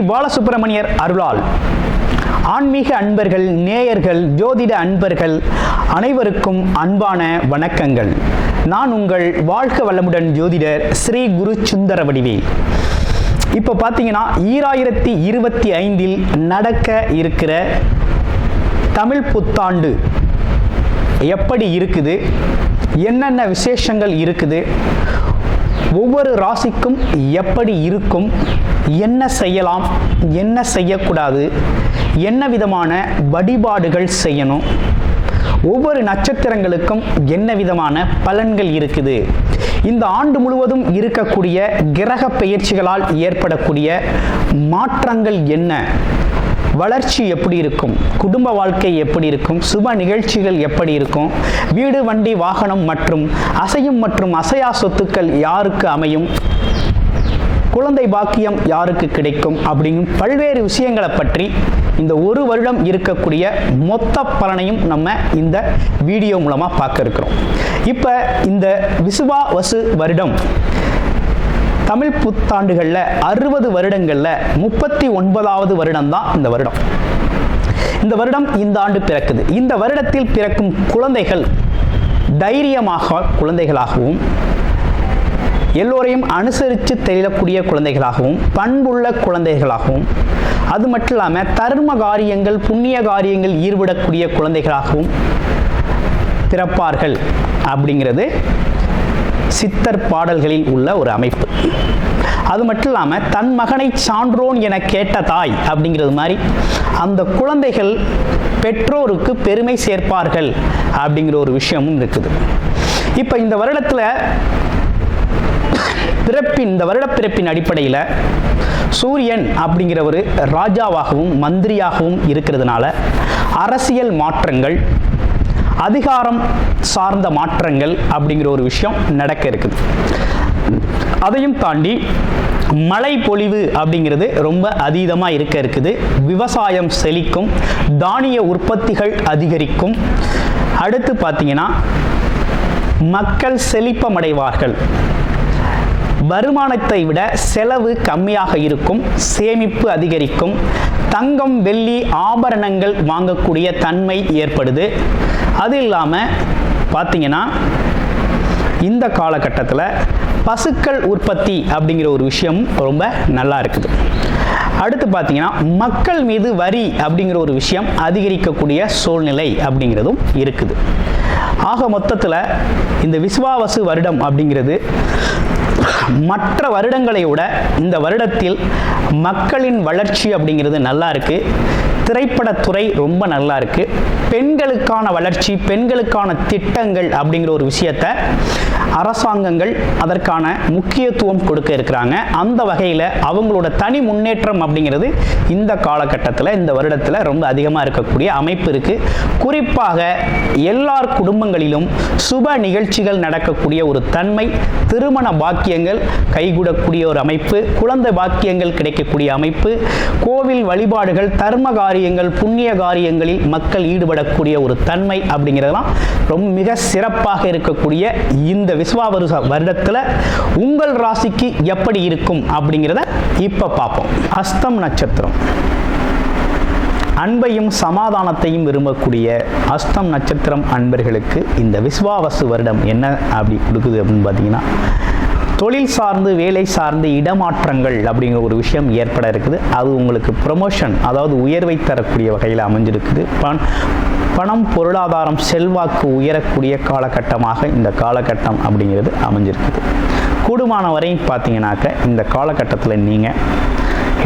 பாலசுப்பிரமணியர் அருளால் ஆன்மீக அன்பர்கள், நேயர்கள், ஜோதிட அன்பர்கள் அனைவருக்கும் அன்பான வணக்கங்கள். நான் உங்கள் வாழ்க வளமுடன் ஜோதிடர் ஸ்ரீ குரு சுந்தரவடிவேல். இப்போ பார்த்தீங்கன்னா 2025 நடக்க இருக்கிற தமிழ் புத்தாண்டு எப்படி இருக்குது, என்னென்ன விசேஷங்கள் இருக்குது, ஒவ்வொரு ராசிக்கும் எப்படி இருக்கும், என்ன செய்யலாம், என்ன செய்யக்கூடாது, என்ன விதமான வழிபாடுகள் செய்யணும், ஒவ்வொரு நட்சத்திரங்களுக்கும் என்ன விதமான பலன்கள் இருக்குது, இந்த ஆண்டு முழுவதும் இருக்கக்கூடிய கிரக பெயர்ச்சிகளால் ஏற்படக்கூடிய மாற்றங்கள் என்ன, வளர்ச்சி எப்படி இருக்கும், குடும்ப வாழ்க்கை எப்படி இருக்கும், சுப நிகழ்ச்சிகள் எப்படி இருக்கும், வீடு, வண்டி, வாகனம் மற்றும் அசையும் மற்றும் அசையா சொத்துக்கள் யாருக்கு அமையும், குழந்தை பாக்கியம் யாருக்கு கிடைக்கும் அப்படிங்கும் பல்வேறு விஷயங்களை பற்றி இந்த ஒரு வருடம் இருக்கக்கூடிய மொத்த பலனையும் நம்ம இந்த வீடியோ மூலமாக பார்க்க இருக்கிறோம். இப்போ இந்த விசுவாவசு வருடம் தமிழ் புத்தாண்டுகளில் 60 வருடங்களில் 39வது வருடம் தான் இந்த வருடம். இந்த வருடம் இந்த ஆண்டு பிறக்குது. இந்த வருடத்தில் பிறக்கும் குழந்தைகள் தைரியமாக குழந்தைகளாகவும், எல்லோரையும் அனுசரித்து தெரியக்கூடிய குழந்தைகளாகவும், பண்புள்ள குழந்தைகளாகவும், அது மட்டும் இல்லாமல் தர்ம காரியங்கள், புண்ணிய காரியங்கள் ஈடுபடக்கூடிய குழந்தைகளாகவும் பிறப்பார்கள் அப்படிங்கிறது சித்தர் பாடல்களில் உள்ள ஒரு அமைப்பு. அது மட்டும் இல்லாமல் தன் மகனை சான்றோன் என கேட்ட தாய் அப்படிங்கிறது மாதிரி அந்த குழந்தைகள் பெற்றோருக்கு பெருமை சேர்ப்பார்கள் அப்படிங்கிற ஒரு விஷயமும் இருக்குது. இப்போ இந்த வருடத்தில் இந்த வருட பிறப்பின் அடிப்படையில் சூரியன் அப்படிங்கிற ஒரு ராஜாவாகவும் மந்திரியாகவும் இருக்கிறதுனால அரசியல் மாற்றங்கள், அதிகாரம் சார்ந்த மாற்றங்கள் அப்படிங்கிற ஒரு விஷயம் நடக்க இருக்குது. அதையும் தாண்டி மழை பொழிவு அப்படிங்கிறது ரொம்ப அதீதமாக இருக்க இருக்குது. விவசாயம் செழிக்கும், தானிய உற்பத்திகள் அதிகரிக்கும். அடுத்து பார்த்தீங்கன்னா மக்கள் செழிப்பமடைவார்கள். வருமானத்தை விட செலவு கம்மியாக இருக்கும், சேமிப்பு அதிகரிக்கும், தங்கம், வெள்ளி, ஆபரணங்கள் வாங்கக்கூடிய தன்மை ஏற்படுது. அது இல்லாமல் பார்த்தீங்கன்னா இந்த காலகட்டத்தில் பசுக்கள் உற்பத்தி அப்படிங்கிற ஒரு விஷயமும் ரொம்ப நல்லா இருக்குது. அடுத்து பார்த்தீங்கன்னா மக்கள் மீது வரி அப்படிங்கிற ஒரு விஷயம் அதிகரிக்கக்கூடிய சூழ்நிலை அப்படிங்கிறதும் இருக்குது. ஆக மொத்தத்தில் இந்த விசுவாவசு வருடம் அப்படிங்கிறது மற்ற வருடங்களை விட இந்த வருடத்தில் மக்களின் வளர்ச்சி அப்படிங்கிறது நல்லா இருக்கு. திரைப்படத்துறை ரொம்ப நல்லா இருக்கு. பெண்களுக்கான வளர்ச்சி, பெண்களுக்கான திட்டங்கள் அப்படிங்கிற ஒரு விஷயத்தை அரசாங்கங்கள் அதற்கான முக்கியத்துவம் கொடுக்க இருக்கிறாங்க. அந்த வகையில் அவங்களோட தனி முன்னேற்றம் அப்படிங்கிறது இந்த காலகட்டத்தில், இந்த வருடத்தில் ரொம்ப அதிகமாக இருக்கக்கூடிய அமைப்பு இருக்கு. குறிப்பாக எல்லார் குடும்பங்களிலும் சுப நிகழ்ச்சிகள் நடக்கக்கூடிய ஒரு தன்மை, திருமண பாக்கியங்கள் கைகூடக்கூடிய ஒரு அமைப்பு, குழந்தை பாக்கியங்கள் கிடைக்கக்கூடிய அமைப்பு, கோவில் வழிபாடுகள், தர்ம காரியங்கள், புண்ணிய காரியங்களில் மக்கள் ஈடுபடக்கூடிய ஒரு தன்மை அப்படிங்கிறதெல்லாம் ரொம்ப மிக சிறப்பாக இருக்கக்கூடிய இந்த விசுவாவசு வருடத்தில் உங்கள் ராசிக்கு எப்படி இருக்கும் அப்படிங்கிறத இப்ப பார்ப்போம். ஹஸ்தம் நட்சத்திரம், அன்பையும் சமாதானத்தையும் விரும்பக்கூடிய ஹஸ்தம் நட்சத்திரம் அன்பர்களுக்கு இந்த விசுவாவசு வருடம் என்ன அப்படி கொடுக்குது அப்படின்னு பார்த்தீங்கன்னா, தொழில் சார்ந்து, வேலை சார்ந்து இடமாற்றங்கள் அப்படிங்கிற ஒரு விஷயம் ஏற்பட இருக்குது. அது உங்களுக்கு ப்ரொமோஷன், அதாவது உயர்வை தரக்கூடிய வகையில் அமைஞ்சிருக்குது. பணம், பொருளாதாரம், செல்வாக்கு உயரக்கூடிய காலகட்டமாக இந்த காலகட்டம் அப்படிங்கிறது அமைஞ்சிருக்குது. கூடுமான வரை பார்த்தீங்கன்னாக்க இந்த காலகட்டத்தில் நீங்கள்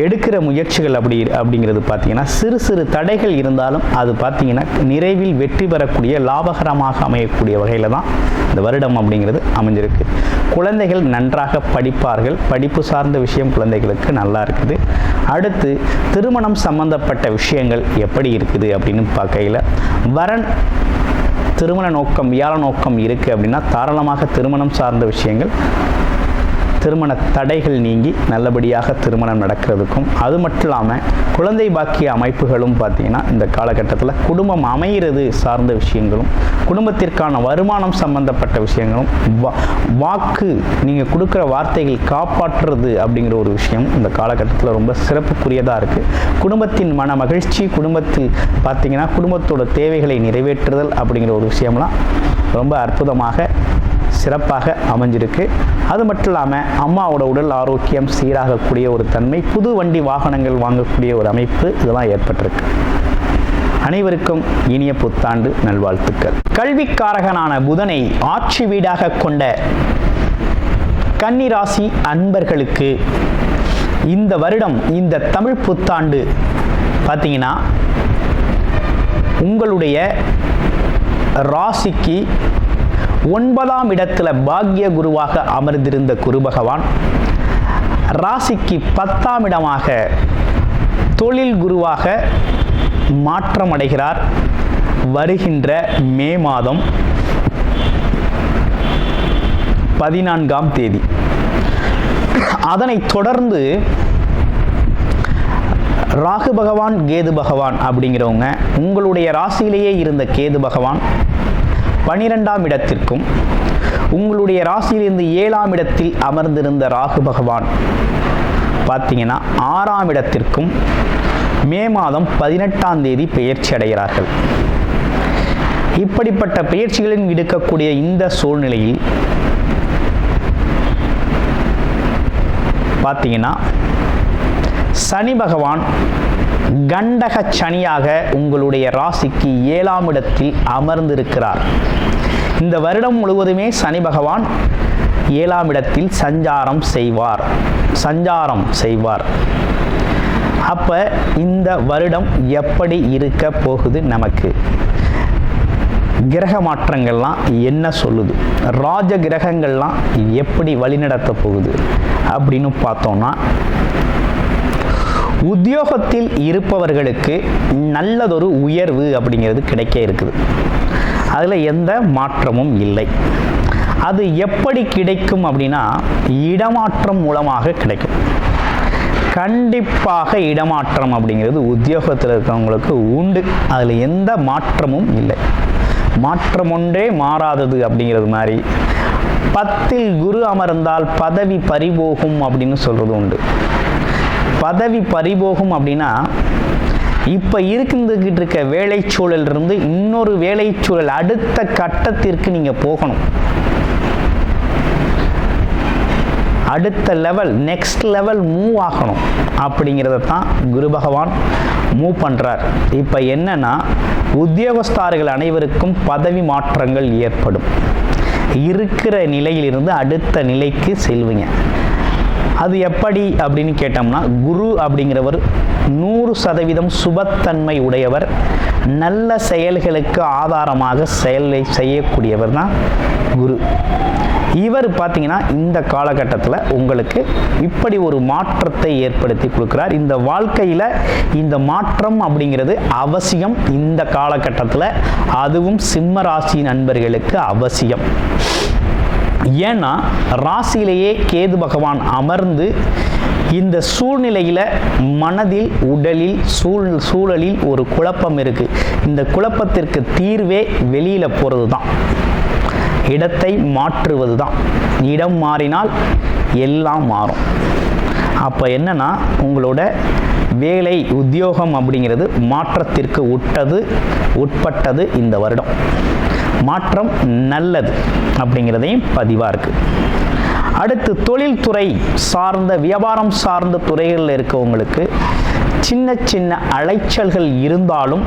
எடுக்கிற முயற்சிகள் அப்படிங்கிறது பார்த்தீங்கன்னா சிறு சிறு தடைகள் இருந்தாலும் அது பார்த்தீங்கன்னா நிறைவில் வெற்றி பெறக்கூடிய, லாபகரமாக அமையக்கூடிய வகையில் தான் இந்த வருடம் அப்படிங்கிறது அமைஞ்சிருக்கு. குழந்தைகள் நன்றாக படிப்பார்கள். படிப்பு சார்ந்த விஷயம் குழந்தைகளுக்கு நல்லா இருக்குது. அடுத்து திருமணம் சம்பந்தப்பட்ட விஷயங்கள் எப்படி இருக்குது அப்படின்னு பார்க்கையில், வரன் திருமண நோக்கம், வியாழ நோக்கம் இருக்குது அப்படின்னா தாராளமாக திருமணம் சார்ந்த விஷயங்கள் திருமண தடைகள் நீங்கி நல்லபடியாக திருமணம் நடக்கிறதுக்கும், அது மட்டும் இல்லாமல் குழந்தை பாக்கிய அமைப்புகளும் பார்த்திங்கன்னா இந்த காலகட்டத்தில் குடும்பம் அமைகிறது சார்ந்த விஷயங்களும், குடும்பத்திற்கான வருமானம் சம்பந்தப்பட்ட விஷயங்களும், வாக்கு நீங்கள் கொடுக்குற வார்த்தைகள் காப்பாற்றுறது அப்படிங்கிற ஒரு விஷயம் இந்த காலகட்டத்தில் ரொம்ப சிறப்புக்குரியதாக இருக்குது. குடும்பத்தின் மன மகிழ்ச்சி, குடும்பத்தில் பார்த்திங்கன்னா குடும்பத்தோட தேவைகளை நிறைவேற்றுதல் அப்படிங்கிற ஒரு விஷயம்லாம் ரொம்ப அற்புதமாக சிறப்பாக அமைஞ்சிருக்கு. அது மட்டும் இல்லாமல் அம்மாவோட உடல் ஆரோக்கியம் சீராகக்கூடிய ஒரு தன்மை, புது வண்டி வாகனங்கள் வாங்கக்கூடிய ஒரு அமைப்பு இதெல்லாம் ஏற்பட்டிருக்கு. அனைவருக்கும் இனிய புத்தாண்டு நல்வாழ்த்துக்கள். கல்விக்காரகனான புதனை ஆட்சி வீடாக கொண்ட கன்னிராசி அன்பர்களுக்கு இந்த வருடம், இந்த தமிழ் புத்தாண்டு பார்த்தீங்கன்னா உங்களுடைய ராசிக்கு 9ஆம் இடத்துல பாக்ய குருவாக அமர்ந்திருந்த குரு பகவான் ராசிக்கு 10ஆம் இடமாக தொழில் குருவாக மாற்றம் அடைகிறார். வருகின்ற மே மாதம் 14ஆம் தேதி. அதனைத் தொடர்ந்து ராகு பகவான், கேது பகவான் அப்படிங்கிறவங்க உங்களுடைய ராசியிலேயே இருந்த கேது பகவான் 12ஆம் இடத்திற்கும், உங்களுடைய ராசியிலிருந்து 7ஆம் இடத்தில் அமர்ந்திருந்த ராகு பகவான் பார்த்தீங்கன்னா 6ஆம் இடத்திற்கும் மே மாதம் 18ஆம் தேதி பெயர்ச்சி அடைகிறார்கள். இப்படிப்பட்ட பெயர்ச்சிகளின் எடுக்கக்கூடிய இந்த சூழ்நிலையில் பார்த்தீங்கன்னா சனி பகவான் கண்டக சனியாக உங்களுடைய ராசிக்கு 7ஆம் இடத்தில் அமர்ந்திருக்கிறார். இந்த வருடம் முழுவதுமே சனி பகவான் 7ஆம் இடத்தில் சஞ்சாரம் செய்வார். அப்ப இந்த வருடம் எப்படி இருக்க போகுது, நமக்கு கிரக மாற்றங்கள்லாம் என்ன சொல்லுது, ராஜ கிரகங்கள்லாம் எப்படி வழிநடத்த போகுது அப்படின்னு பார்த்தோம்னா, உத்தியோகத்தில் இருப்பவர்களுக்கு நல்லதொரு உயர்வு அப்படிங்கிறது கிடைக்க இருக்குது. அதில் எந்த மாற்றமும் இல்லை. அது எப்படி கிடைக்கும் அப்படின்னா, இடமாற்றம் மூலமாக கிடைக்கும். கண்டிப்பாக இடமாற்றம் அப்படிங்கிறது உத்தியோகத்தில் இருக்கிறவங்களுக்கு உண்டு. அதில் எந்த மாற்றமும் இல்லை. மாற்றம் ஒன்றே மாறாதது அப்படிங்கிறது மாதிரி 10ல் குரு அமர்ந்தால் பதவி பறிபோகும் அப்படின்னு சொல்கிறது உண்டு. பதவி பறிபோகும் அப்படின்னா, இப்போ இருக்கின்ற வேலை சூழல் இருந்து இன்னொரு வேலை சூழல் அடுத்த கட்டத்திற்கு நீங்கள் போகணும். அடுத்த லெவல், நெக்ஸ்ட் லெவல் மூவ் ஆகணும். அப்படிங்கிறத தான் குரு பகவான் மூவ் பண்ணுறார். இப்போ என்னன்னா, உத்தியோகஸ்தார்கள் அனைவருக்கும் பதவி மாற்றங்கள் ஏற்படும். இருக்கிற நிலையிலிருந்து அடுத்த நிலைக்கு செல்வீங்க. அது எப்படி அப்படின்னு கேட்டோம்னா, குரு அப்படிங்கிறவர் 100% சுபத்தன்மை உடையவர். நல்ல செயல்களுக்கு ஆதாரமாக செயலை செய்யக்கூடியவர் தான் குரு. இவர் பார்த்தீங்கன்னா இந்த காலகட்டத்தில் உங்களுக்கு இப்படி ஒரு மாற்றத்தை ஏற்படுத்தி கொடுக்குறார். இந்த வாழ்க்கையில் இந்த மாற்றம் அப்படிங்கிறது அவசியம் இந்த காலகட்டத்தில். அதுவும் சிம்ம ராசி நண்பர்களுக்கு அவசியம். ஏன்னா ராசியிலேயே கேது பகவான் அமர்ந்து இந்த சூழ்நிலையில் மனதில், உடலில், சூழலில் ஒரு குழப்பம் இருக்கு. இந்த குழப்பத்திற்கு தீர்வே வெளியில் போகிறது தான், இடத்தை மாற்றுவது தான். இடம் மாறினால் எல்லாம் மாறும். அப்போ என்னன்னா, உங்களோட வேலை, உத்தியோகம் அப்படிங்கிறது மாற்றத்திற்கு உட்பட்டது இந்த வருடம். மாற்றம் நல்லது அப்படிங்கிறதையும் பதிவாக இருக்குது. அடுத்து தொழில்துறை சார்ந்த, வியாபாரம் சார்ந்த துறைகளில் இருக்கவங்களுக்கு சின்ன சின்ன அலைச்சல்கள் இருந்தாலும்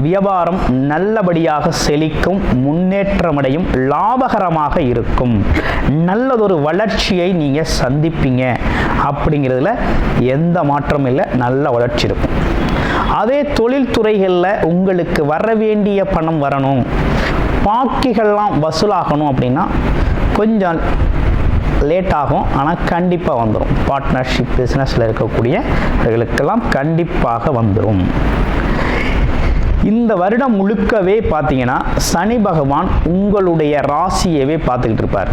வியாபாரம் நல்லபடியாக செழிக்கும், முன்னேற்றமடையும், லாபகரமாக இருக்கும். நல்லதொரு வளர்ச்சியை நீங்கள் சந்திப்பீங்க. அப்படிங்கிறதுல எந்த மாற்றமும் இல்லை, நல்ல வளர்ச்சி இருக்கும். அதே தொழில்துறைகளில் உங்களுக்கு வர வேண்டிய பணம் வரணும், பாக்கிகள்லாம் வசூலாகணும் அப்படின்னா கொஞ்சம் லேட் ஆகும். ஆனால் கண்டிப்பாக வந்துடும். பார்ட்னர்ஷிப் பிஸ்னஸில் இருக்கக்கூடியவர்களுக்கெல்லாம் கண்டிப்பாக வந்துடும். இந்த வருடம் முழுக்கவே பார்த்தீங்கன்னா சனி பகவான் உங்களுடைய ராசியவே பார்த்துக்கிட்டு இருப்பார்.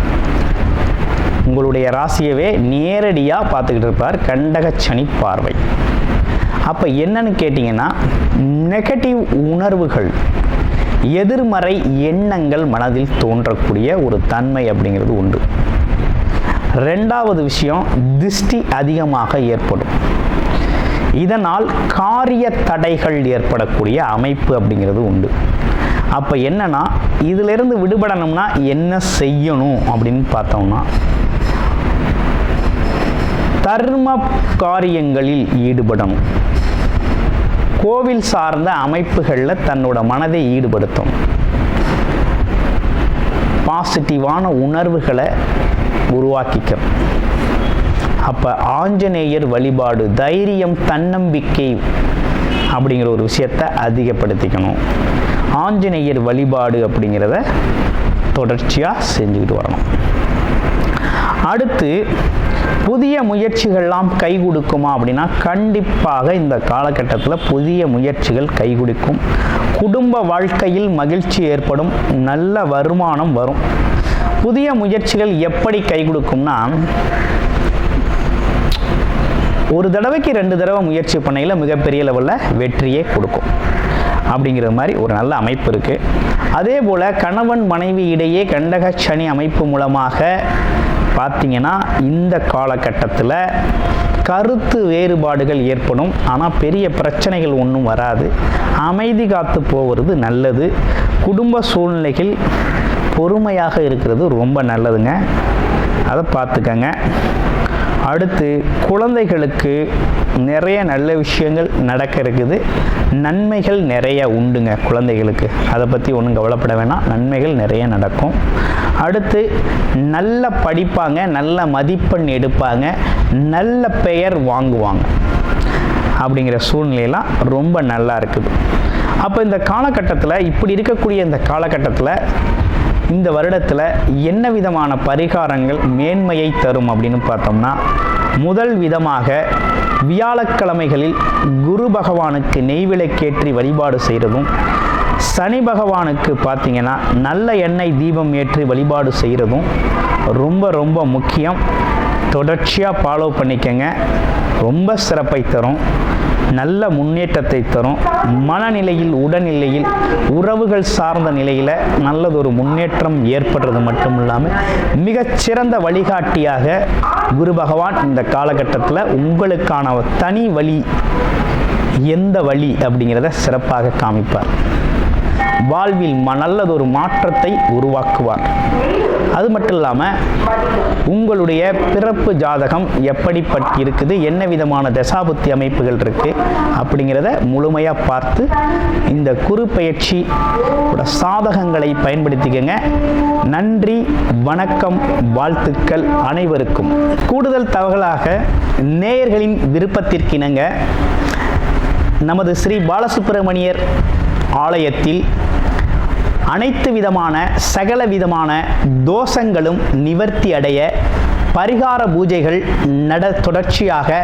உங்களுடைய ராசியவே நேரடியாக பார்த்துக்கிட்டு இருப்பார் கண்டக சனி பார்வை. அப்போ என்னன்னு கேட்டிங்கன்னா, நெகட்டிவ் உணர்வுகள், எதிர்மறை எண்ணங்கள் மனதில் தோன்றக்கூடிய ஒரு தன்மை அப்படிங்கிறது உண்டு. ரெண்டாவது விஷயம், திருஷ்டி அதிகமாக ஏற்படும். இதனால் காரிய தடைகள் ஏற்படக்கூடிய அமைப்பு அப்படிங்கிறது உண்டு. அப்போ என்னன்னா, இதிலிருந்து விடுபடணும்னா என்ன செய்யணும் அப்படின்னு பார்த்தோம்னா, தர்ம காரியங்களில் ஈடுபடணும். கோவில் சார்ந்த அமைப்புகளில் தன்னோட மனதை ஈடுபடுத்தும். பாசிட்டிவான உணர்வுகளை உருவாக்கிக்கும். அப்போ ஆஞ்சநேயர் வழிபாடு, தைரியம், தன்னம்பிக்கை அப்படிங்கிற ஒரு விஷயத்தை அதிகப்படுத்திக்கணும். ஆஞ்சநேயர் வழிபாடு அப்படிங்கிறத தொடர்ச்சியாக செஞ்சுக்கிட்டு வரணும். அடுத்து, புதிய முயற்சிகள்லாம் கை கொடுக்குமா அப்படின்னா, கண்டிப்பாக இந்த காலகட்டத்தில் புதிய முயற்சிகள் கை கொடுக்கும். குடும்ப வாழ்க்கையில் மகிழ்ச்சி ஏற்படும், நல்ல வருமானம் வரும். புதிய முயற்சிகள் எப்படி கை கொடுக்கும்னா, ஒரு தடவைக்கு 2 தடவை முயற்சி பண்ணையில் மிகப்பெரிய லெவலில் வெற்றியே கொடுக்கும் அப்படிங்கிற மாதிரி ஒரு நல்ல அமைப்பு இருக்குது. அதே போல் கணவன் மனைவி இடையே கண்டக சனி அமைப்பு மூலமாக பார்த்தீங்கன்னா, இந்த காலகட்டத்தில் கருத்து வேறுபாடுகள் ஏற்படும். ஆனால் பெரிய பிரச்சனைகள் ஒன்றும் வராது. அமைதி காத்து போவது நல்லது. குடும்ப சூழ்நிலைகள் பொறுமையாக இருக்கிறது ரொம்ப நல்லதுங்க, அதை பார்த்துக்கங்க. அடுத்து, குழந்தைகளுக்கு நிறைய நல்ல விஷயங்கள் நடக்க இருக்குது. நன்மைகள் நிறைய உண்டுங்க குழந்தைகளுக்கு, அதை பற்றி ஒன்றும் கவலைப்பட வேணாம், நன்மைகள் நிறைய நடக்கும். அடுத்து, நல்ல படிப்பாங்க, நல்ல மதிப்பெண் எடுப்பாங்க, நல்ல பெயர் வாங்குவாங்க அப்படிங்கிற சூழ்நிலையெல்லாம் ரொம்ப நல்லா இருக்குது. அப்போ இந்த காலகட்டத்தில், இப்படி இருக்கக்கூடிய இந்த காலகட்டத்தில், இந்த வருடத்தில் என்ன விதமான பரிகாரங்கள் மேன்மையை தரும் அப்படின்னு பார்த்தோம்னா, முதல் விதமாக வியாழக்கிழமைகளில் குரு பகவானுக்கு நெய்விளக்கேற்றி வழிபாடு செய்கிறதும், சனி பகவானுக்கு பார்த்தீங்கன்னா நல்ல எண்ணெய் தீபம் ஏற்றி வழிபாடு செய்கிறதும் ரொம்ப ரொம்ப முக்கியம். தொடர்ச்சியாக ஃபாலோ பண்ணிக்கங்க, ரொம்ப சிறப்பை தரும், நல்ல முன்னேற்றத்தை தரும். மனநிலையில், உடல்நிலையில், உறவுகள் சார்ந்த நிலையில் நல்லதொரு முன்னேற்றம் ஏற்படுறது மட்டும் இல்லாமல் மிகச்சிறந்த வழிகாட்டியாக குரு பகவான் இந்த காலகட்டத்தில் உங்களுக்கான தனி வழி, எந்த வழி அப்படிங்கிறத சிறப்பாக காமிப்பார். வாழ்வில் நல்லதொரு மாற்றத்தை உருவாக்குவார். அது மட்டும் இல்லாமல் உங்களுடைய பிறப்பு ஜாதகம் எப்படிப்பட்டு இருக்குது, என்ன விதமான தசாபுத்தி அமைப்புகள் இருக்குது அப்படிங்கிறத முழுமையாக பார்த்து இந்த குரு பயிற்சி சாதகங்களை பயன்படுத்திக்கங்க. நன்றி, வணக்கம், வாழ்த்துக்கள் அனைவருக்கும். கூடுதல் தகவலாக நேயர்களின் விருப்பத்திற்கிணங்க நமது ஸ்ரீ பாலசுப்பிரமணியர் ஆலயத்தில் அனைத்து விதமான சகல விதமான தோஷங்களும் நிவர்த்தி அடைய பரிகார பூஜைகள் தொடர்ச்சியாக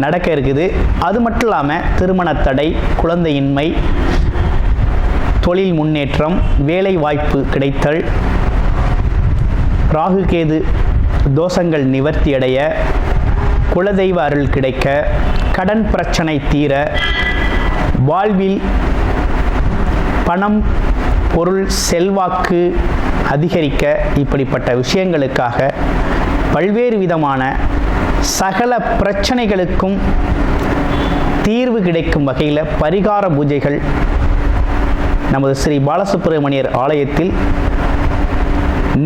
நடக்க இருக்குது. அது மட்டும் இல்லாமல் திருமண தடை, குழந்தையின்மை, தொழில் முன்னேற்றம், வேலை வாய்ப்பு கிடைத்தல், ராகுகேது தோஷங்கள் நிவர்த்தி அடைய, குலதெய்வ அருள் கிடைக்க, கடன் பிரச்சனை தீர, வாழ்வில் பணம், பொருள், செல்வாக்கு அதிகரிக்க, இப்படிப்பட்ட விஷயங்களுக்காக பல்வேறு விதமான சகல பிரச்சனைகளுக்கும் தீர்வு கிடைக்கும் வகையில் பரிகார பூஜைகள் நமது ஸ்ரீ பாலசுப்பிரமணியர் ஆலயத்தில்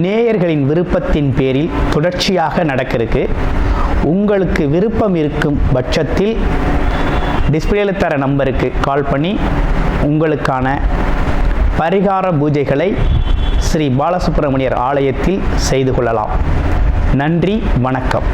நேயர்களின் விருப்பத்தின் பேரில் தொடர்ச்சியாக நடக்க இருக்கு. உங்களுக்கு விருப்பம் இருக்கும் பட்சத்தில் டிஸ்பிளேல தர நம்பருக்கு கால் பண்ணி உங்களுக்கான பரிகார பூஜைகளை ஸ்ரீ பாலசுப்பிரமணியர் ஆலயத்தில் செய்து கொள்ளலாம். நன்றி, வணக்கம்.